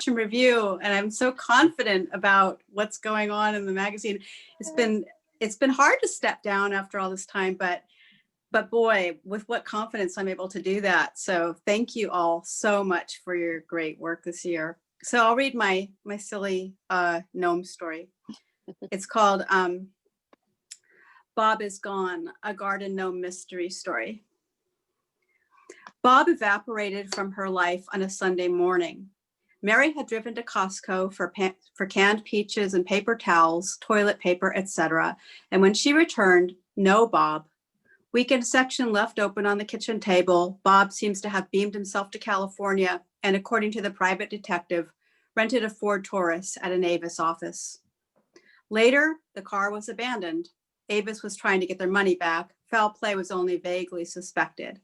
Review, and I'm so confident about what's going on in the magazine. It's been hard to step down after all this time, but boy, with what confidence I'm able to do that. So thank you all so much for your great work this year. So I'll read my silly gnome story. It's called Bob is Gone, a garden gnome mystery story. Bob evaporated from her life on a Sunday morning. Mary had driven to Costco for canned peaches and paper towels, toilet paper, etc. And when she returned, no Bob. Weekend section left open on the kitchen table. Bob seems to have beamed himself to California and, according to the private detective, rented a Ford Taurus at an Avis office. Later, the car was abandoned. Avis was trying to get their money back. Foul play was only vaguely suspected.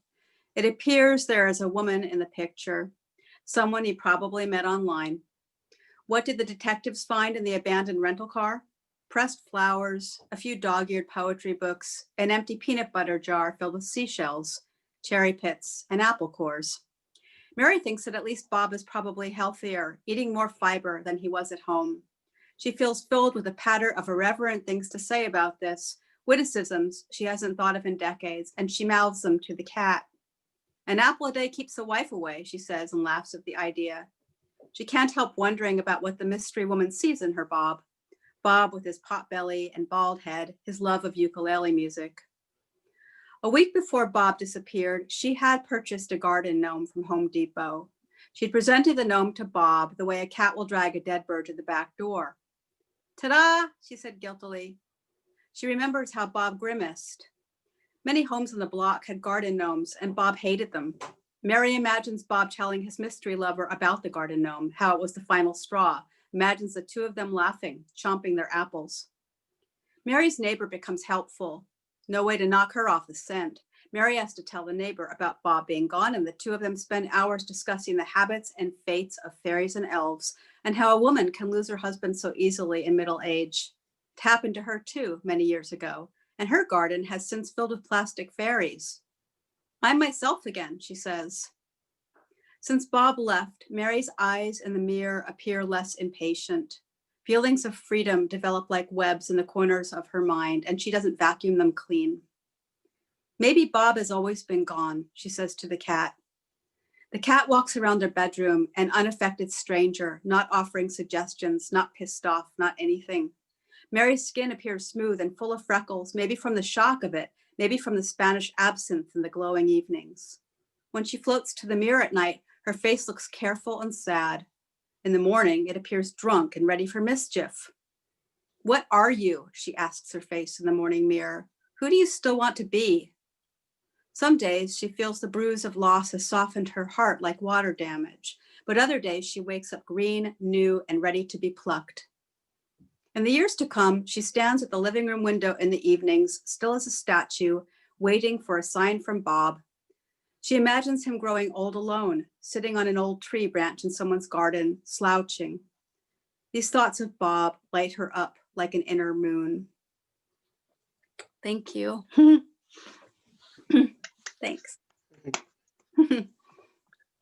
It appears there is a woman in the picture, someone he probably met online. What did the detectives find in the abandoned rental car? Pressed flowers, a few dog-eared poetry books, an empty peanut butter jar filled with seashells, cherry pits, and apple cores. Mary thinks that at least Bob is probably healthier, eating more fiber than he was at home. She feels filled with a patter of irreverent things to say about this, witticisms she hasn't thought of in decades, and she mouths them to the cat. An apple a day keeps the wife away, she says, and laughs at the idea. She can't help wondering about what the mystery woman sees in her Bob. Bob with his pot belly and bald head, his love of ukulele music. A week before Bob disappeared, she had purchased a garden gnome from Home Depot. She'd presented the gnome to Bob the way a cat will drag a dead bird to the back door. Ta-da, she said guiltily. She remembers how Bob grimaced. Many homes on the block had garden gnomes, and Bob hated them. Mary imagines Bob telling his mystery lover about the garden gnome, how it was the final straw, imagines the two of them laughing, chomping their apples. Mary's neighbor becomes helpful. No way to knock her off the scent. Mary has to tell the neighbor about Bob being gone, and the two of them spend hours discussing the habits and fates of fairies and elves, and how a woman can lose her husband so easily in middle age. It happened to her too many years ago, and her garden has since filled with plastic fairies. I'm myself again, she says. Since Bob left, Mary's eyes in the mirror appear less impatient. Feelings of freedom develop like webs in the corners of her mind, and she doesn't vacuum them clean. Maybe Bob has always been gone, she says to the cat. The cat walks around their bedroom, an unaffected stranger, not offering suggestions, not pissed off, not anything. Mary's skin appears smooth and full of freckles, maybe from the shock of it, maybe from the Spanish absinthe in the glowing evenings. When she floats to the mirror at night, her face looks careful and sad. In the morning, it appears drunk and ready for mischief. What are you? She asks her face in the morning mirror. Who do you still want to be? Some days she feels the bruise of loss has softened her heart like water damage, but other days she wakes up green, new, and ready to be plucked. In the years to come, she stands at the living room window in the evenings, still as a statue, waiting for a sign from Bob. She imagines him growing old alone, sitting on an old tree branch in someone's garden, slouching. These thoughts of Bob light her up like an inner moon. Thank you. Thanks.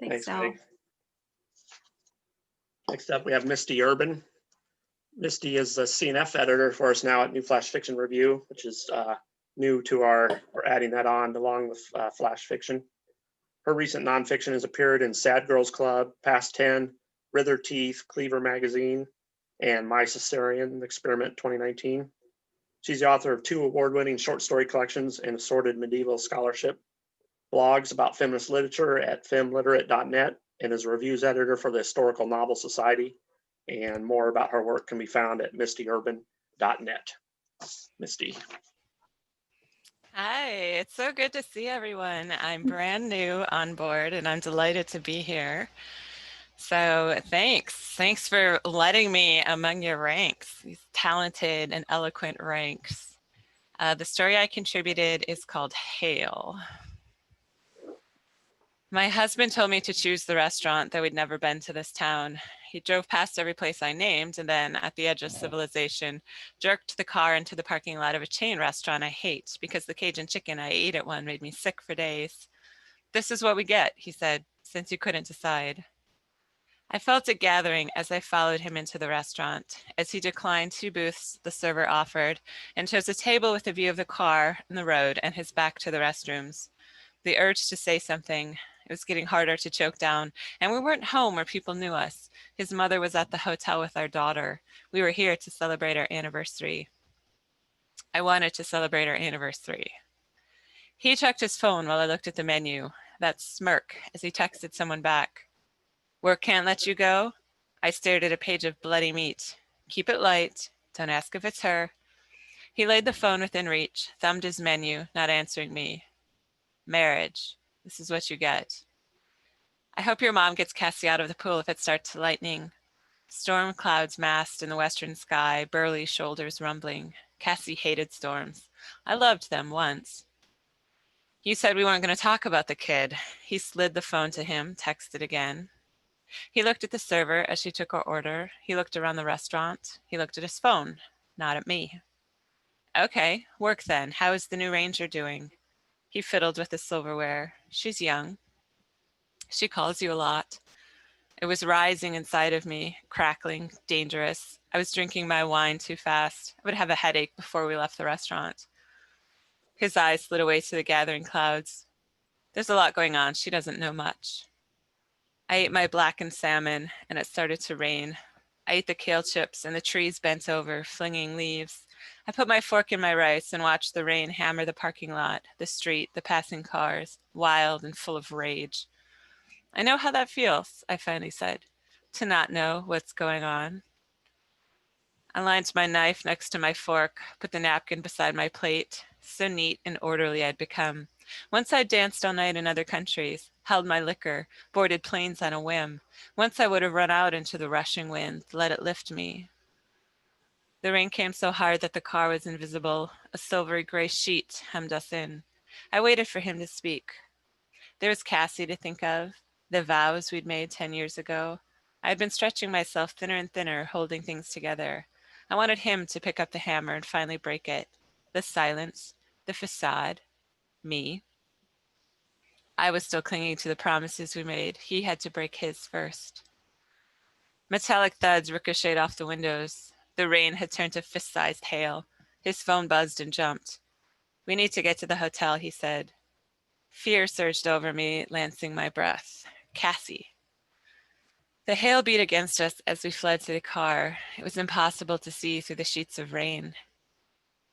Thanks, Al. Maggie. Next up, we have Misty Urban. Misty is the CNF editor for us now at New Flash Fiction Review, which is new to we're adding that on along with Flash Fiction. Her recent nonfiction has appeared in Sad Girls Club, Past 10, Rither Teeth, Cleaver Magazine, and My Caesarean Experiment 2019. She's the author of 2 award-winning short story collections and assorted medieval scholarship, blogs about feminist literature at femliterate.net, and is a reviews editor for the Historical Novel Society. And more about her work can be found at mistyurban.net. Misty. Hi, it's so good to see everyone. I'm brand new on board and I'm delighted to be here. So thanks for letting me among your ranks, these talented and eloquent ranks. The story I contributed is called Hail. My husband told me to choose the restaurant, though we'd never been to this town. He drove past every place I named, and then, at the edge of civilization, jerked the car into the parking lot of a chain restaurant I hate because the Cajun chicken I ate at one made me sick for days. "This is what we get," he said, "since you couldn't decide." I felt it gathering as I followed him into the restaurant, as he declined 2 booths the server offered and chose a table with a view of the car and the road and his back to the restrooms. The urge to say something, it was getting harder to choke down, and we weren't home where people knew us. His mother was at the hotel with our daughter. We were here to celebrate our anniversary. I wanted to celebrate our anniversary. He checked his phone while I looked at the menu, that smirk as he texted someone back. "Work can't let you go?" I stared at a page of bloody meat. "Keep it light. Don't ask if it's her." He laid the phone within reach, thumbed his menu, not answering me. "Marriage. This is what you get." "I hope your mom gets Cassie out of the pool if it starts lightning." Storm clouds massed in the western sky, burly shoulders rumbling. Cassie hated storms. I loved them once. "You said we weren't going to talk about the kid." He slid the phone to him, texted again. He looked at the server as she took our order. He looked around the restaurant. He looked at his phone, not at me. "Okay, work then. How is the new ranger doing?" He fiddled with the silverware. "She's young." "She calls you a lot." It was rising inside of me, crackling, dangerous. I was drinking my wine too fast. I would have a headache before we left the restaurant. His eyes slid away to the gathering clouds. "There's a lot going on. She doesn't know much." I ate my blackened salmon, and it started to rain. I ate the kale chips, and the trees bent over, flinging leaves. I put my fork in my rice and watched the rain hammer the parking lot, the street, the passing cars, wild and full of rage. "I know how that feels," I finally said, "to not know what's going on." I lined my knife next to my fork, put the napkin beside my plate. So neat and orderly I'd become. Once I'd danced all night in other countries, held my liquor, boarded planes on a whim. Once I would have run out into the rushing wind, let it lift me. The rain came so hard that the car was invisible. A silvery gray sheet hemmed us in. I waited for him to speak. There was Cassie to think of, the vows we'd made 10 years ago. I had been stretching myself thinner and thinner, holding things together. I wanted him to pick up the hammer and finally break it. The silence, the facade, me. I was still clinging to the promises we made. He had to break his first. Metallic thuds ricocheted off the windows. The rain had turned to fist-sized hail. His phone buzzed and jumped. "We need to get to the hotel," he said. Fear surged over me, lancing my breath. Cassie. The hail beat against us as we fled to the car. It was impossible to see through the sheets of rain.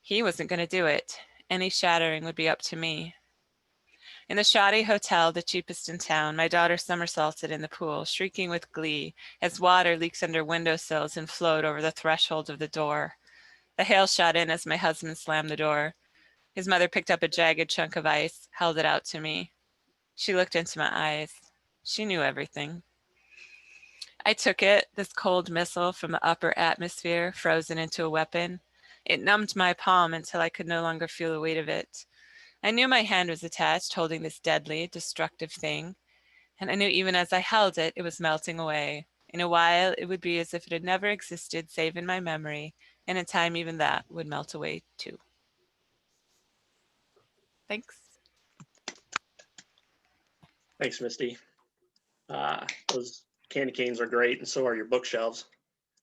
He wasn't going to do it. Any shattering would be up to me. In the shoddy hotel, the cheapest in town, my daughter somersaulted in the pool, shrieking with glee as water leaked under windowsills and flowed over the threshold of the door. The hail shot in as my husband slammed the door. His mother picked up a jagged chunk of ice, held it out to me. She looked into my eyes. She knew everything. I took it, this cold missile from the upper atmosphere, frozen into a weapon. It numbed my palm until I could no longer feel the weight of it. I knew my hand was attached, holding this deadly, destructive thing. And I knew even as I held it, it was melting away. In a while, it would be as if it had never existed save in my memory, and in time even that would melt away too. Thanks. Thanks, Misty. Those candy canes are great, and so are your bookshelves,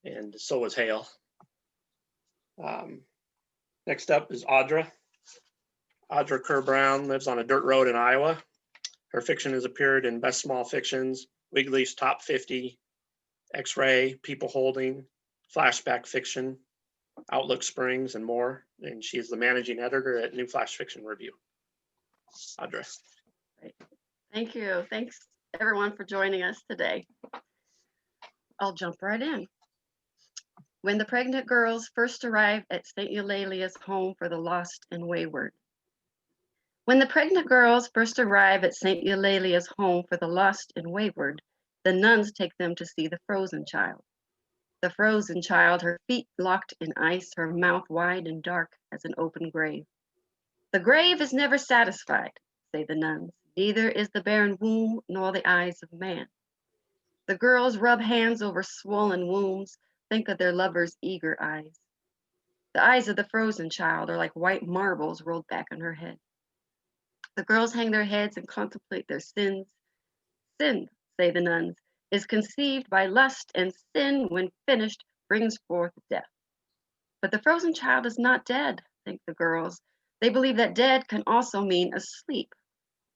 and so is Hale. Next up is Audra. Audra Kerr Brown lives on a dirt road in Iowa. Her fiction has appeared in Best Small Fictions, Wiggly's Top 50, X-Ray, People Holding, Flashback Fiction, Outlook Springs, and more. And she is the managing editor at New Flash Fiction Review. Audra. Great. Thank you. Thanks everyone for joining us today. I'll jump right in. When the pregnant girls first arrived at St. Eulalia's home for the lost and wayward. When the pregnant girls first arrive at St. Eulalia's home for the lost and wayward, the nuns take them to see the frozen child. The frozen child, her feet locked in ice, her mouth wide and dark as an open grave. The grave is never satisfied, say the nuns, neither is the barren womb nor the eyes of man. The girls rub hands over swollen wombs, think of their lover's eager eyes. The eyes of the frozen child are like white marbles rolled back on her head. The girls hang their heads and contemplate their sins. Sin, say the nuns, is conceived by lust, and sin, when finished, brings forth death. But the frozen child is not dead, think the girls. They believe that dead can also mean asleep,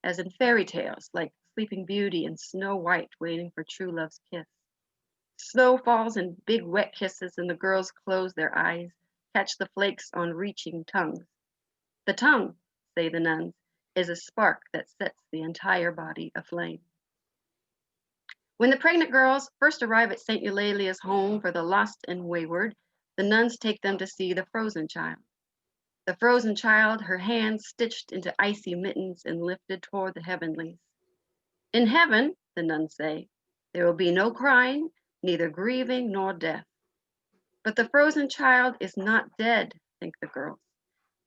as in fairy tales like Sleeping Beauty and Snow White waiting for true love's kiss. Snow falls in big wet kisses, and the girls close their eyes, catch the flakes on reaching tongues. The tongue, say the nuns, is a spark that sets the entire body aflame. When the pregnant girls first arrive at St. Eulalia's home for the lost and wayward, the nuns take them to see the frozen child. The frozen child, her hands stitched into icy mittens and lifted toward the heavenlies. In heaven, the nuns say, there will be no crying, neither grieving nor death. But the frozen child is not dead, think the girls.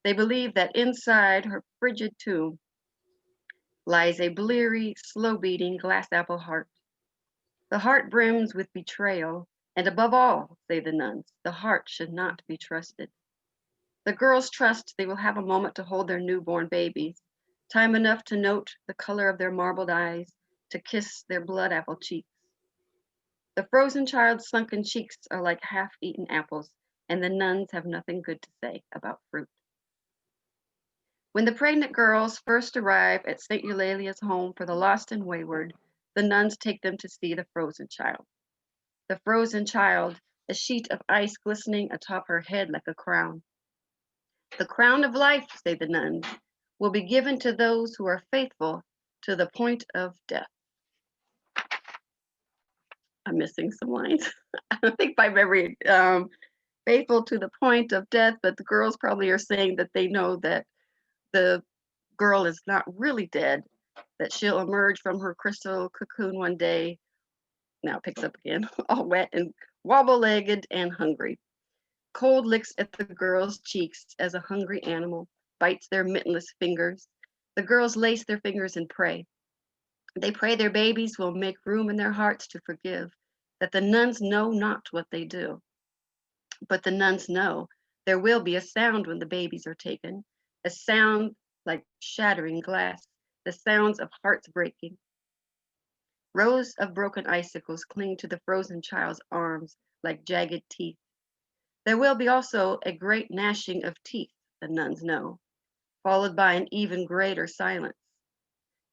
They believe that inside her frigid tomb lies a bleary, slow-beating glass apple heart. The heart brims with betrayal, and above all, say the nuns, the heart should not be trusted. The girls trust they will have a moment to hold their newborn babies, time enough to note the color of their marbled eyes, to kiss their blood apple cheeks. The frozen child's sunken cheeks are like half-eaten apples, and the nuns have nothing good to say about fruit. When the pregnant girls first arrive at St. Eulalia's home for the lost and wayward, the nuns take them to see the frozen child. The frozen child, a sheet of ice glistening atop her head like a crown. The crown of life, say the nuns, will be given to those who are faithful to the point of death. I'm missing some lines. I don't think by very faithful to the point of death, but the girls probably are saying that they know that the girl is not really dead, that she'll emerge from her crystal cocoon one day. Now it picks up again, all wet and wobble-legged and hungry. Cold licks at the girls' cheeks as a hungry animal bites their mittenless fingers. The girls lace their fingers and pray. They pray their babies will make room in their hearts to forgive, that the nuns know not what they do. But the nuns know there will be a sound when the babies are taken, a sound like shattering glass, the sounds of hearts breaking. Rows of broken icicles cling to the frozen child's arms like jagged teeth. There will be also a great gnashing of teeth, the nuns know, followed by an even greater silence.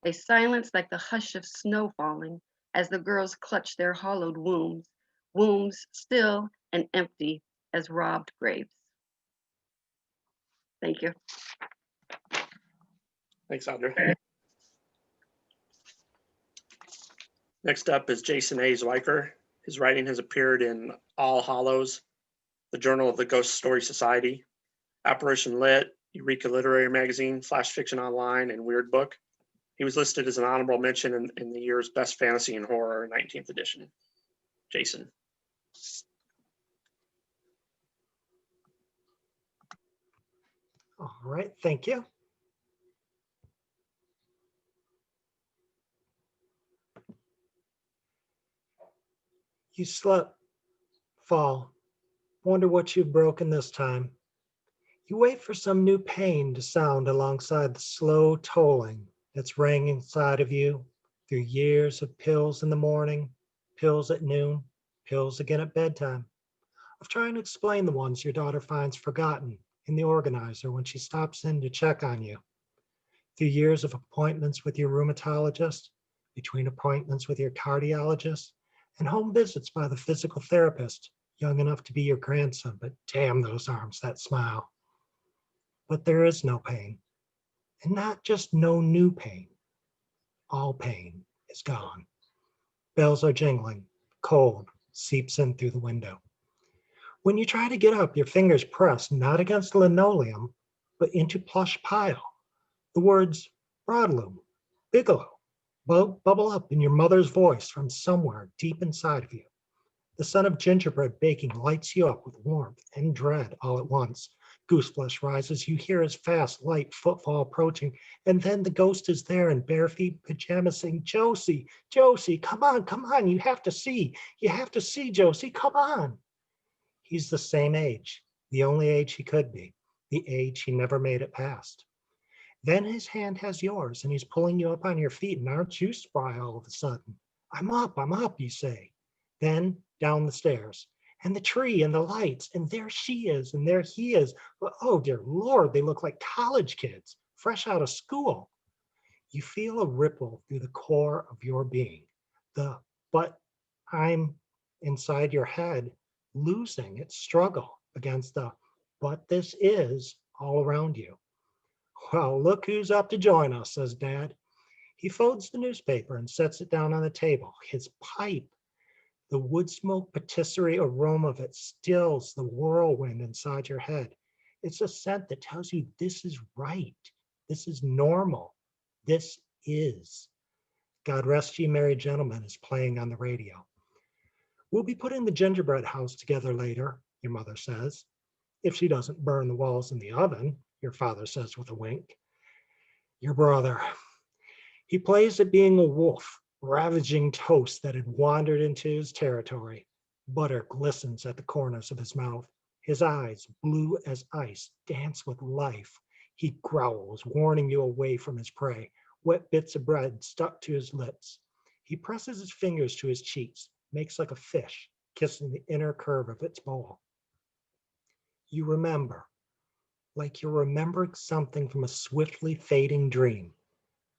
A silence like the hush of snow falling as the girls clutch their hollowed wombs, wombs still and empty as robbed graves. Thank you. Thanks, Audrey. Next up is Jason A. Zwiker. His writing has appeared in All Hollows, the Journal of the Ghost Story Society, Apparition Lit, Eureka Literary Magazine, Flash Fiction Online, and Weird Book. He was listed as an honorable mention in the year's Best Fantasy and Horror 19th edition. Jason. All right, thank you. You slip, fall, wonder what you've broken this time. You wait for some new pain to sound alongside the slow tolling that's rang inside of you through years of pills in the morning, pills at noon, pills again at bedtime, of trying to explain the ones your daughter finds forgotten in the organizer when she stops in to check on you, through years of appointments with your rheumatologist, between appointments with your cardiologist, and home visits by the physical therapist, young enough to be your grandson, but damn those arms, that smile. But there is no pain, and not just no new pain. All pain is gone. Bells are jingling, cold seeps in through the window. When you try to get up, your fingers press not against linoleum, but into plush pile. The words Broadloom, Bigelow, bubble up in your mother's voice from somewhere deep inside of you. The scent of gingerbread baking lights you up with warmth and dread all at once. Gooseflesh rises. You hear his fast, light footfall approaching, and then the ghost is there in bare feet pajamas saying, Josie, Josie, come on, you have to see, Josie, come on. He's the same age, the only age he could be, the age he never made it past. Then his hand has yours, and he's pulling you up on your feet, and aren't you spry all of a sudden? I'm up, you say. Then down the stairs, and the tree, and the lights, and there she is, and there he is. Oh, dear Lord, they look like college kids, fresh out of school. You feel a ripple through the core of your being. But I'm inside your head, losing its struggle against the but this is all around you. Well, look who's up to join us, says Dad. He folds the newspaper and sets it down on the table. His pipe, the wood smoke patisserie aroma of it stills the whirlwind inside your head. It's a scent that tells you this is right. This is normal. This is. God Rest Ye Merry Gentlemen is playing on the radio. We'll be putting the gingerbread house together later, your mother says. If she doesn't burn the walls in the oven, your father says with a wink. Your brother. He plays at being a wolf, ravaging toast that had wandered into his territory. Butter glistens at the corners of his mouth. His eyes, blue as ice, dance with life. He growls, warning you away from his prey. Wet bits of bread stuck to his lips. He presses his fingers to his cheeks, makes like a fish, kissing the inner curve of its bowl. You remember, like you're remembering something from a swiftly fading dream.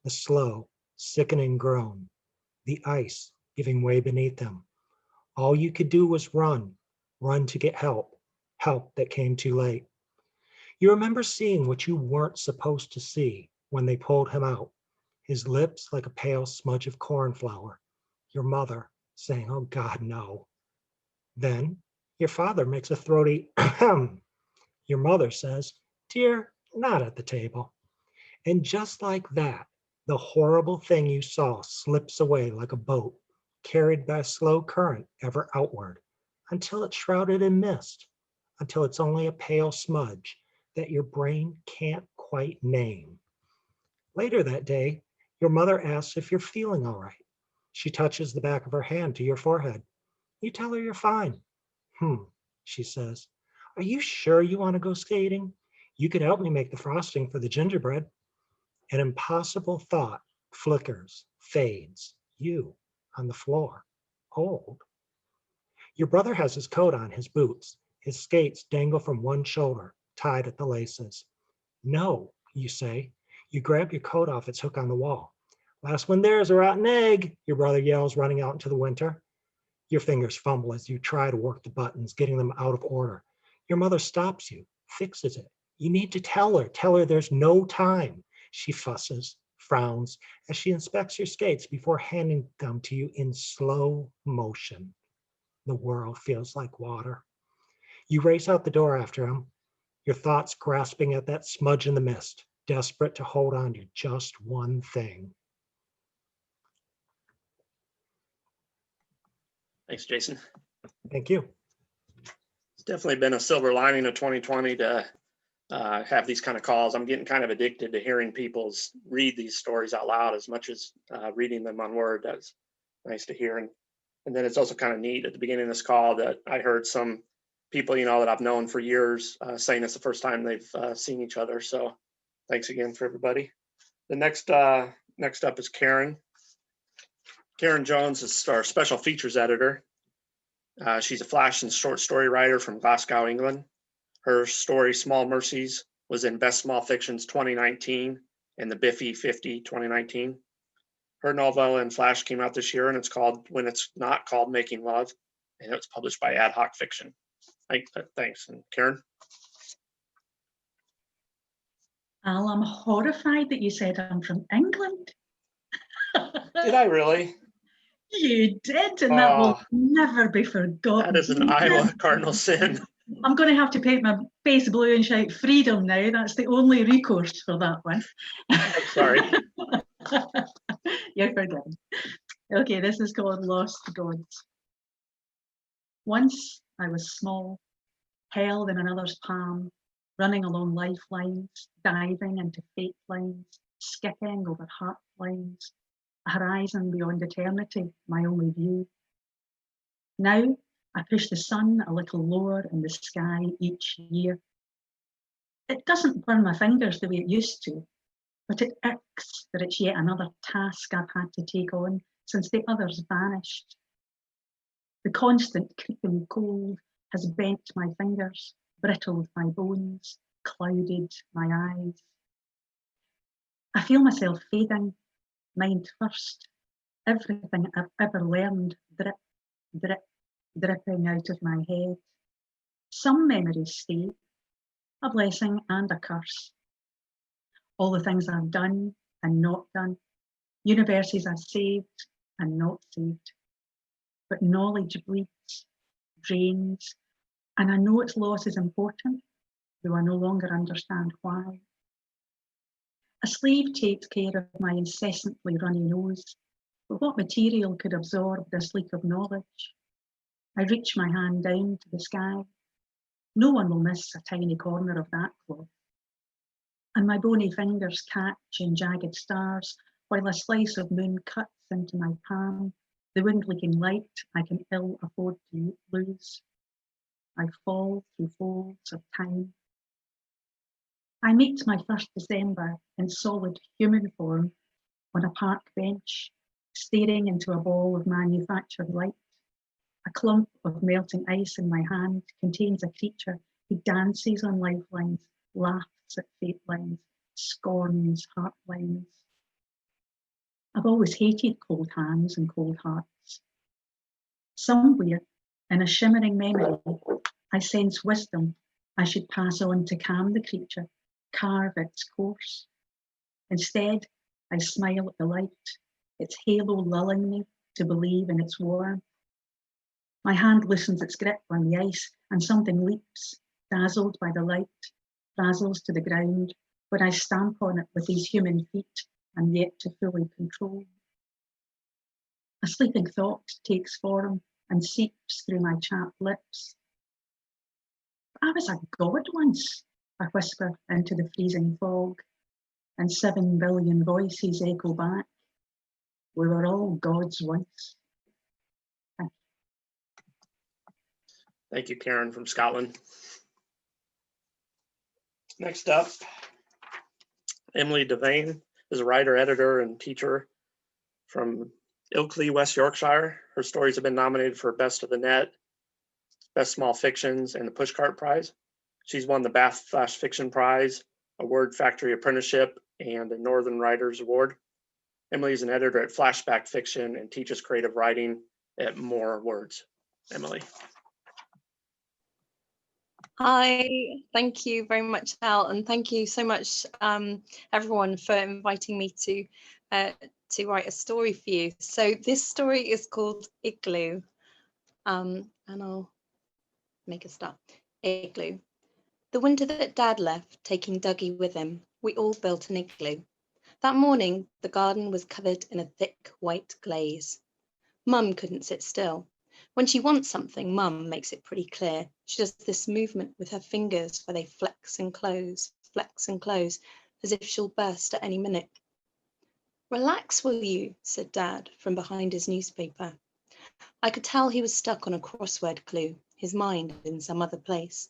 The slow, sickening groan, the ice giving way beneath them. All you could do was run to get help that came too late. You remember seeing what you weren't supposed to see when they pulled him out, his lips like a pale smudge of corn flour, your mother saying, oh God, no. Then your father makes a throaty ahem. Your mother says, dear, not at the table. And just like that, the horrible thing you saw slips away like a boat, carried by a slow current ever outward, until it's shrouded in mist, until it's only a pale smudge that your brain can't quite name. Later that day, your mother asks if you're feeling all right. She touches the back of her hand to your forehead. You tell her you're fine. She says, are you sure you want to go skating? You could help me make the frosting for the gingerbread. An impossible thought flickers, fades, you on the floor, old. Your brother has his coat on, his boots, his skates dangle from one shoulder, tied at the laces. No, you say. You grab your coat off its hook on the wall. Last one there is a rotten egg, your brother yells, running out into the winter. Your fingers fumble as you try to work the buttons, getting them out of order. Your mother stops you, fixes it. You need to tell her there's no time. She fusses, frowns, as she inspects your skates before handing them to you in slow motion. The world feels like water. You race out the door after him, your thoughts grasping at that smudge in the mist, desperate to hold on to just one thing. Thanks, Jason. Thank you. It's definitely been a silver lining of 2020 to have these kind of calls. I'm getting kind of addicted to hearing people read these stories out loud as much as reading them on Word. That's nice to hear. And then it's also kind of neat at the beginning of this call that I heard some people, that I've known for years saying it's the first time they've seen each other. So thanks again for everybody. The next up is Karen. Karen Jones is our special features editor. She's a flash and short story writer from Glasgow, England. Her story, Small Mercies, was in Best Small Fictions 2019 and the Biffy 50 2019. Her novel in Flash came out this year, and it's called When It's Not Called Making Love, and it was published by Ad Hoc Fiction. Thanks. And Karen? Al, I'm horrified that you said I'm from England. Did I really? You did, and that will never be forgotten. That is an Iowa cardinal sin. I'm going to have to paint my face blue and shout freedom now. That's the only recourse for that one. I'm sorry. You're forgiven. Okay, this is called Lost Gods. Once I was small, held in another's palm, running along lifelines, diving into fate lines, skipping over heart lines, a horizon beyond eternity, my only view. Now I push the sun a little lower in the sky each year. It doesn't burn my fingers the way it used to, but it irks that it's yet another task I've had to take on since the others vanished. The constant creeping cold has bent my fingers, brittled my bones, clouded my eyes. I feel myself fading, mind first, everything I've ever learned drip, drip, dripping out of my head. Some memories stay, a blessing and a curse. All the things I've done and not done, universes I've saved and not saved. But knowledge bleeds, drains, and I know its loss is important, though I no longer understand why. A sleeve takes care of my incessantly runny nose, but what material could absorb this leak of knowledge? I reach my hand down to the sky. No one will miss a tiny corner of that cloth. And my bony fingers catch in jagged stars while a slice of moon cuts into my palm, the wind-leaking light I can ill afford to lose. I fall through folds of time. I meet my first December in solid human form on a park bench, staring into a ball of manufactured light. A clump of melting ice in my hand contains a creature who dances on lifelines, laughs at fate lines, scorns heart lines. I've always hated cold hands and cold hearts. Somewhere in a shimmering memory, I sense wisdom I should pass on to calm the creature, carve its course. Instead, I smile at the light, its halo lulling me to believe in its warmth. My hand loosens its grip on the ice and something leaps, dazzled by the light, dazzles to the ground, where I stamp on it with these human feet I'm yet to fully control. A sleeping thought takes form and seeps through my chapped lips. I was a god once, I whisper into the freezing fog, and 7 billion voices echo back. We were all gods once. Thank you, Karen from Scotland. Next up, Emily Devane is a writer, editor, and teacher from Ilkley, West Yorkshire. Her stories have been nominated for Best of the Net, Best Small Fictions, and the Pushcart Prize. She's won the Bath Flash Fiction Prize, a Word Factory Apprenticeship, and a Northern Writers Award. Emily is an editor at Flashback Fiction and teaches creative writing at More Words. Emily. Hi, thank you very much, Al, and thank you so much, everyone, for inviting me to write a story for you. So this story is called Igloo, and I'll make a start. Igloo. The winter that Dad left, taking Dougie with him, we all built an igloo. That morning, the garden was covered in a thick white glaze. Mum couldn't sit still. When she wants something, Mum makes it pretty clear. She does this movement with her fingers where they flex and close, as if she'll burst at any minute. Relax, will you? Said Dad from behind his newspaper. I could tell he was stuck on a crossword clue, his mind in some other place.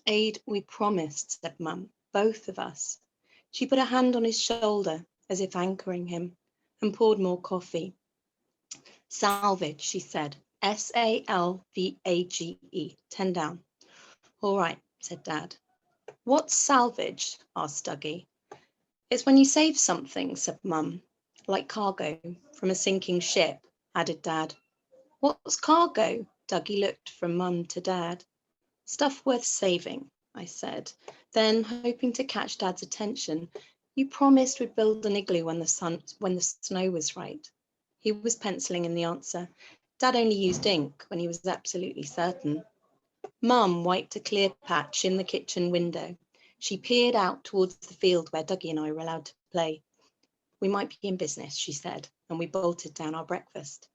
Aid, we promised, said Mum, both of us. She put a hand on his shoulder, as if anchoring him, and poured more coffee. Salvage, she said. S-A-L-V-A-G-E, 10 down. All right, said Dad. What's salvage? Asked Dougie. It's when you save something, said Mum. Like cargo from a sinking ship, added Dad. What's cargo? Dougie looked from Mum to Dad. Stuff worth saving, I said. Then, hoping to catch Dad's attention, you promised we'd build an igloo when the snow was right. He was penciling in the answer. Dad only used ink when he was absolutely certain. Mum wiped a clear patch in the kitchen window. She peered out towards the field where Dougie and I were allowed to play. We might be in business, she said, and we bolted down our breakfast.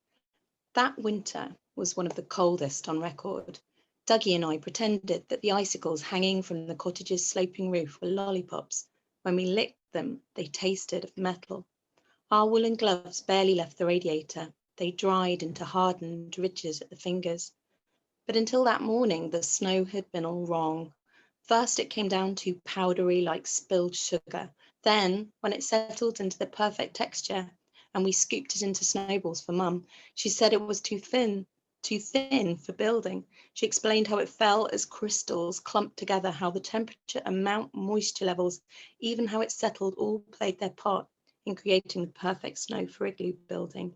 That winter was one of the coldest on record. Dougie and I pretended that the icicles hanging from the cottage's sloping roof were lollipops. When we licked them, they tasted of metal. Our woolen gloves barely left the radiator. They dried into hardened ridges at the fingers. But until that morning, the snow had been all wrong. First, it came down to powdery like spilled sugar. Then, when it settled into the perfect texture and we scooped it into snowballs for Mum, she said it was too thin for building. She explained how it fell as crystals clumped together, how the temperature and moisture levels, even how it settled, all played their part in creating the perfect snow for igloo building.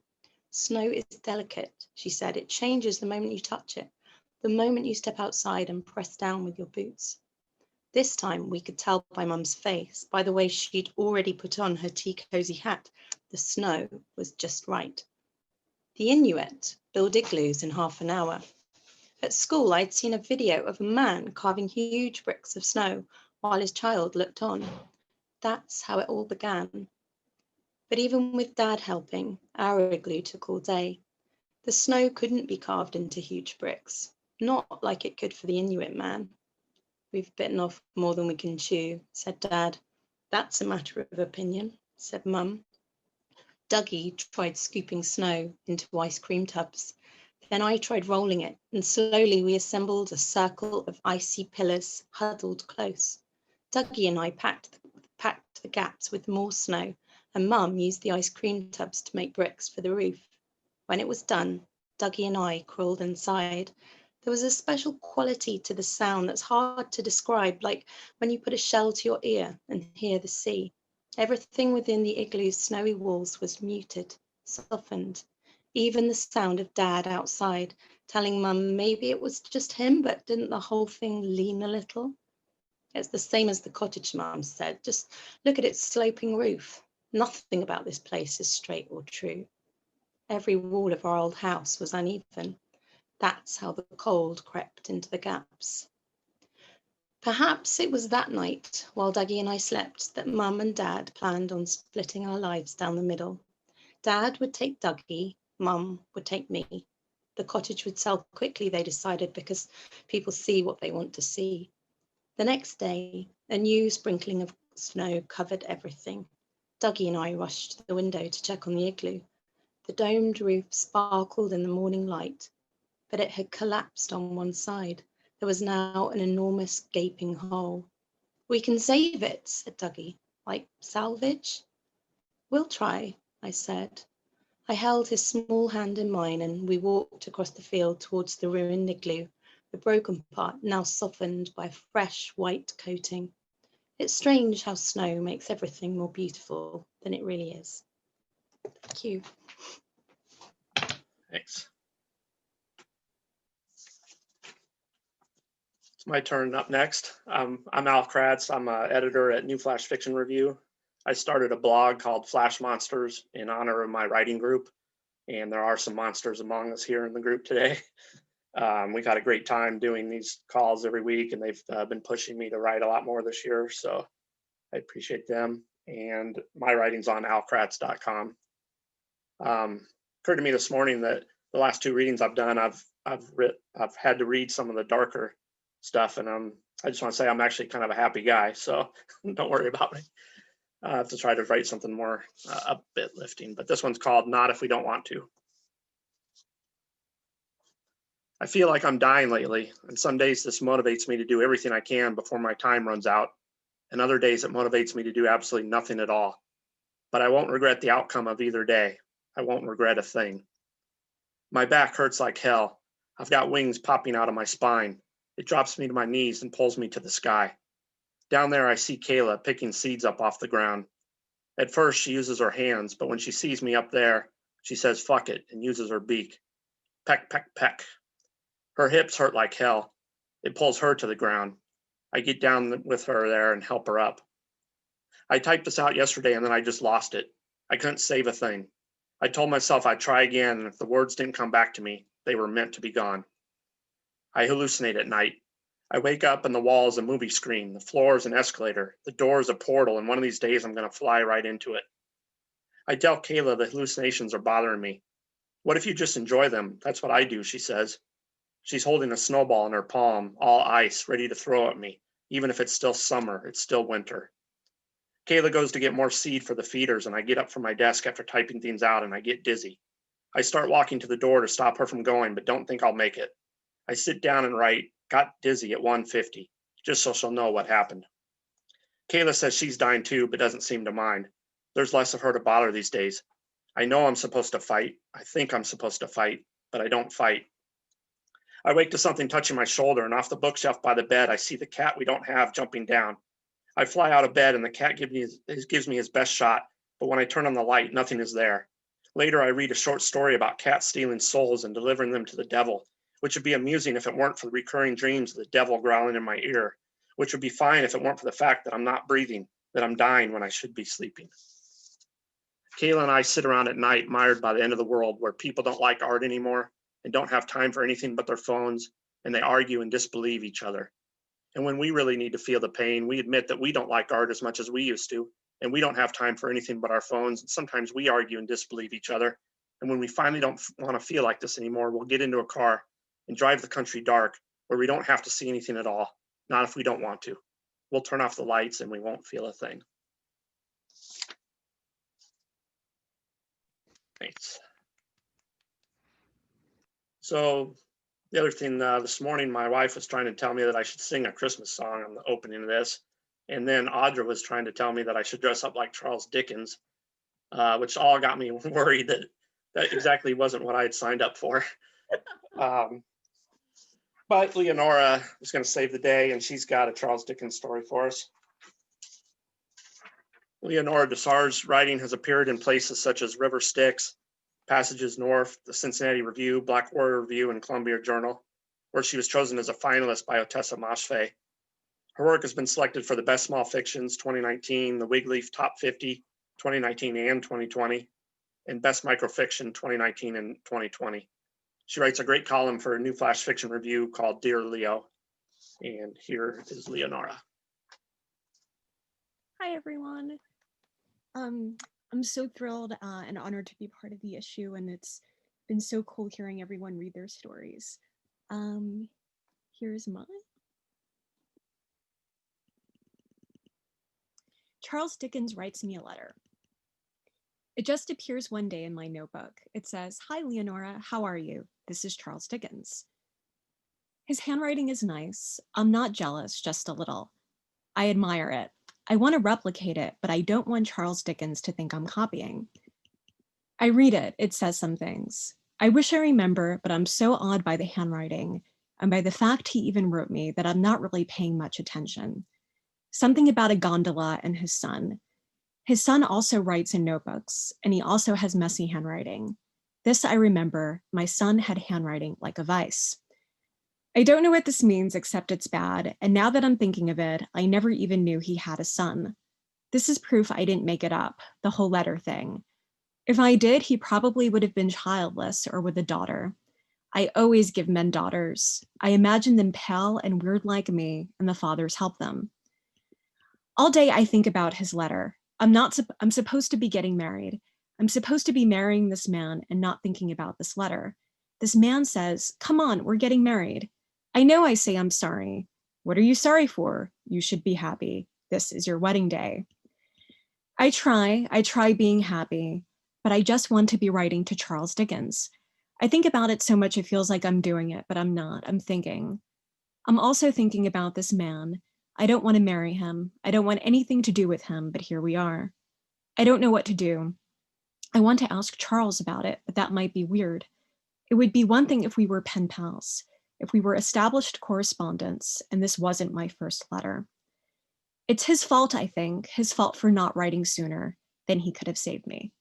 Snow is delicate, she said. It changes the moment you touch it, the moment you step outside and press down with your boots. This time we could tell by Mum's face, by the way she'd already put on her tea cozy hat, the snow was just right. The Inuit build igloos in half an hour. At school, I'd seen a video of a man carving huge bricks of snow while his child looked on. That's how it all began. But even with Dad helping, our igloo took all day. The snow couldn't be carved into huge bricks, not like it could for the Inuit man. We've bitten off more than we can chew, said Dad. That's a matter of opinion, said Mum. Dougie tried scooping snow into ice cream tubs. Then I tried rolling it, and slowly we assembled a circle of icy pillars huddled close. Dougie and I packed the gaps with more snow, and Mum used the ice cream tubs to make bricks for the roof. When it was done, Dougie and I crawled inside. There was a special quality to the sound that's hard to describe, like when you put a shell to your ear and hear the sea. Everything within the igloo's snowy walls was muted, softened. Even the sound of Dad outside, telling Mum maybe it was just him, but didn't the whole thing lean a little? It's the same as the cottage, Mum said. Just look at its sloping roof. Nothing about this place is straight or true. Every wall of our old house was uneven. That's how the cold crept into the gaps. Perhaps it was that night, while Dougie and I slept, that Mum and Dad planned on splitting our lives down the middle. Dad would take Dougie, Mum would take me. The cottage would sell quickly, they decided, because people see what they want to see. The next day, a new sprinkling of snow covered everything. Dougie and I rushed to the window to check on the igloo. The domed roof sparkled in the morning light, but it had collapsed on one side. There was now an enormous gaping hole. We can save it, said Dougie. Like salvage? We'll try, I said. I held his small hand in mine and we walked across the field towards the ruined igloo, the broken part now softened by a fresh white coating. It's strange how snow makes everything more beautiful than it really is. Thank you. Thanks. It's my turn up next. I'm Al Kratz. I'm an editor at New Flash Fiction Review. I started a blog called Flash Monsters in honor of my writing group, and there are some monsters among us here in the group today. We got a great time doing these calls every week, and they've been pushing me to write a lot more this year, so I appreciate them. And my writing's on alkratz.com. Occurred to me this morning that the last two readings I've done, I've had to read some of the darker stuff, and I just want to say I'm actually kind of a happy guy, so don't worry about me. I have to try to write something more a bit lifting, but this one's called Not If We Don't Want To. I feel like I'm dying lately, and some days this motivates me to do everything I can before my time runs out, and other days it motivates me to do absolutely nothing at all. But I won't regret the outcome of either day. I won't regret a thing. My back hurts like hell. I've got wings popping out of my spine. It drops me to my knees and pulls me to the sky. Down there I see Kayla picking seeds up off the ground. At first she uses her hands, but when she sees me up there, she says fuck it and uses her beak. Peck, peck, peck. Her hips hurt like hell. It pulls her to the ground. I get down with her there and help her up. I typed this out yesterday and then I just lost it. I couldn't save a thing. I told myself I'd try again, and if the words didn't come back to me, they were meant to be gone. I hallucinate at night. I wake up and the wall is a movie screen, the floor is an escalator, the door is a portal, and one of these days I'm going to fly right into it. I tell Kayla the hallucinations are bothering me. What if you just enjoy them? That's what I do, she says. She's holding a snowball in her palm, all ice, ready to throw at me. Even if it's still summer, it's still winter. Kayla goes to get more seed for the feeders, and I get up from my desk after typing things out and I get dizzy. I start walking to the door to stop her from going, but don't think I'll make it. I sit down and write, got dizzy at 1:50, just so she'll know what happened. Kayla says she's dying too, but doesn't seem to mind. There's less of her to bother these days. I know I'm supposed to fight. I think I'm supposed to fight, but I don't fight. I wake to something touching my shoulder, and off the bookshelf by the bed, I see the cat we don't have jumping down. I fly out of bed, and the cat gives me his best shot, but when I turn on the light, nothing is there. Later, I read a short story about cats stealing souls and delivering them to the devil, which would be amusing if it weren't for the recurring dreams of the devil growling in my ear, which would be fine if it weren't for the fact that I'm not breathing, that I'm dying when I should be sleeping. Kayla and I sit around at night mired by the end of the world, where people don't like art anymore and don't have time for anything but their phones, and they argue and disbelieve each other. And when we really need to feel the pain, we admit that we don't like art as much as we used to, and we don't have time for anything but our phones. And sometimes we argue and disbelieve each other. And when we finally don't want to feel like this anymore, we'll get into a car and drive the country dark, where we don't have to see anything at all, not if we don't want to. We'll turn off the lights and we won't feel a thing. Thanks. So the other thing, this morning, my wife was trying to tell me that I should sing a Christmas song on the opening of this. And then Audra was trying to tell me that I should dress up like Charles Dickens, which all got me worried that that exactly wasn't what I had signed up for. But Leonora was going to save the day, and she's got a Charles Dickens story for us. Leonora Dessar's writing has appeared in places such as River Styx, Passages North, the Cincinnati Review, Black Warrior Review, and Columbia Journal, where she was chosen as a finalist by Otessa Moshfegh. Her work has been selected for the Best Small Fictions 2019, the Wigleaf Top 50 2019 and 2020, and Best Microfiction 2019 and 2020. She writes a great column for a New Flash Fiction Review called Dear Leo. And here is Leonora. Hi, everyone. I'm so thrilled and honored to be part of the issue, and it's been so cool hearing everyone read their stories. Here's mine. Charles Dickens writes me a letter. It just appears one day in my notebook. It says, "Hi, Leonora, how are you? This is Charles Dickens." His handwriting is nice. I'm not jealous, just a little. I admire it. I want to replicate it, but I don't want Charles Dickens to think I'm copying. I read it. It says some things. I wish I remember, but I'm so awed by the handwriting and by the fact he even wrote me that I'm not really paying much attention. Something about a gondola and his son. His son also writes in notebooks, and he also has messy handwriting. This I remember, my son had handwriting like a vice. I don't know what this means, except it's bad, and now that I'm thinking of it, I never even knew he had a son. This is proof I didn't make it up, the whole letter thing. If I did, he probably would have been childless or with a daughter. I always give men daughters. I imagine them pale and weird like me, and the fathers help them. All day I think about his letter. I'm supposed to be getting married. I'm supposed to be marrying this man and not thinking about this letter. This man says, "Come on, we're getting married." I know I say I'm sorry. What are you sorry for? You should be happy. This is your wedding day. I try being happy, but I just want to be writing to Charles Dickens. I think about it so much it feels like I'm doing it, but I'm not. I'm thinking. I'm also thinking about this man. I don't want to marry him. I don't want anything to do with him, but here we are. I don't know what to do. I want to ask Charles about it, but that might be weird. It would be one thing if we were pen pals, if we were established correspondents, and this wasn't my first letter. It's his fault, I think, his fault for not writing sooner. Then he could have saved me.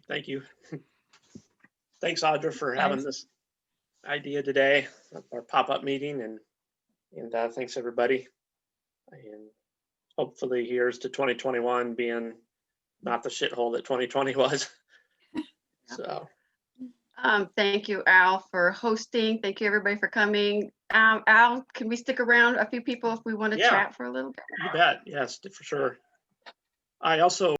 Thank you. Thanks, Audra, for having this idea today, our pop-up meeting, and thanks everybody. And hopefully here's to 2021 being not the shithole that 2020 was. So. Thank you, Al, for hosting. Thank you, everybody, for coming. Al, can we stick around a few people if we want to chat for a little bit? You bet. Yes, for sure. I also